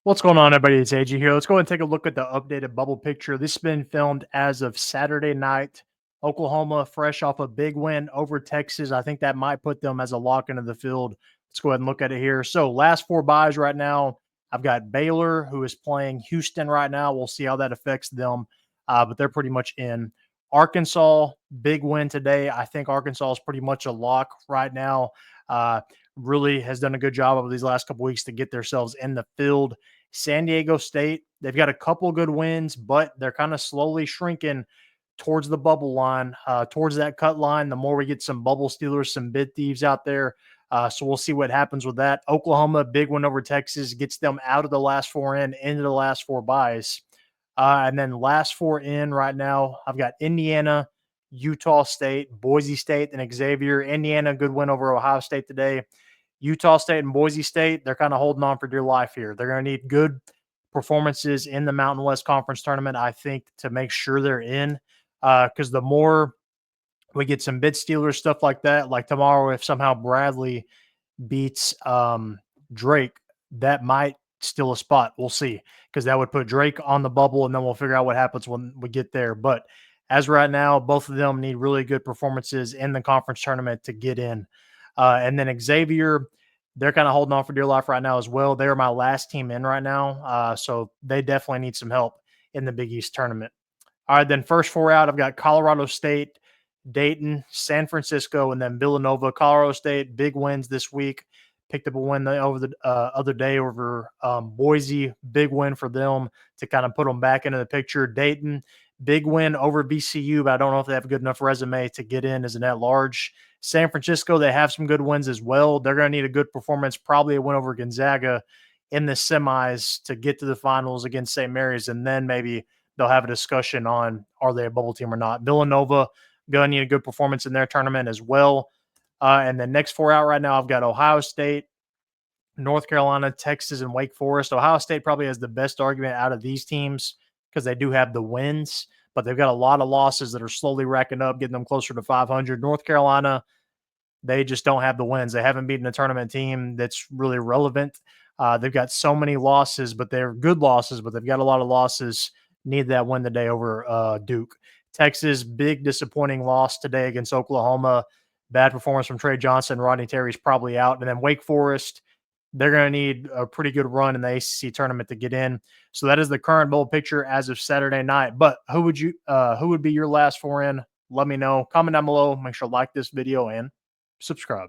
What's going on, everybody? It's AG here. Let's go and take a look at the updated bubble picture. This has been filmed as of Saturday night. Oklahoma, fresh off a big win over Texas. I think that might put them as a lock into the field. Let's go ahead and look at it here. So, last four buys right now, I've got Baylor, who is playing Houston right now. We'll see how that affects them, but they're pretty much in. Arkansas, big win today. I think Arkansas is pretty much a lock right now. Really has done a good job over these last couple weeks to get themselves in the field. San Diego State, they've got a couple good wins, but they're kind of slowly shrinking towards the bubble line, towards that cut line. The more we get some bubble stealers, some bid thieves out there. So we'll see what happens with that. Oklahoma, big win over Texas, gets them out of the last four in, into the last four buys. And then last four in right now, I've got Indiana, Utah State, Boise State, and Xavier. Indiana, good win over Ohio State today. Utah State and Boise State, they're kind of holding on for dear life here. They're going to need good performances in the Mountain West Conference tournament, I think, to make sure they're in. Because the more we get some bid stealers, stuff like that, like tomorrow, if somehow Bradley beats Drake, that might steal a spot. We'll see, because that would put Drake on the bubble, and then we'll figure out what happens when we get there. But as right now, both of them need really good performances in the conference tournament to get in. And then Xavier, they're kind of holding on for dear life right now as well. They're my last team in right now. So they definitely need some help in the Big East tournament. All right, then first four out, I've got Colorado State, Dayton, San Francisco, and then Villanova. Colorado State, big wins this week. Picked up a win over the other day over Boise. Big win for them to kind of put them back into the picture. Dayton, big win over VCU, but I don't know if they have a good enough resume to get in as an at-large. San Francisco, they have some good wins as well. They're going to need a good performance, probably a win over Gonzaga in the semis to get to the finals against St. Mary's, and then maybe they'll have a discussion on are they a bubble team or not. Villanova, going to need a good performance in their tournament as well. And the next four out right now, I've got Ohio State, North Carolina, Texas, and Wake Forest. Ohio State probably has the best argument out of these teams because they do have the wins, but they've got a lot of losses that are slowly racking up, getting them closer to 500. North Carolina, they just don't have the wins. They haven't beaten a tournament team that's really relevant. They've got so many losses, but they're good losses, but they've got a lot of losses. Need that win today over Duke. Texas, big disappointing loss today against Oklahoma. Bad performance from Trey Johnson. Rodney Terry's probably out. And then Wake Forest, they're going to need a pretty good run in the ACC tournament to get in. So that is the current bowl picture as of Saturday night. But who would be your last four in? Let me know. Comment down below. Make sure to like this video and subscribe.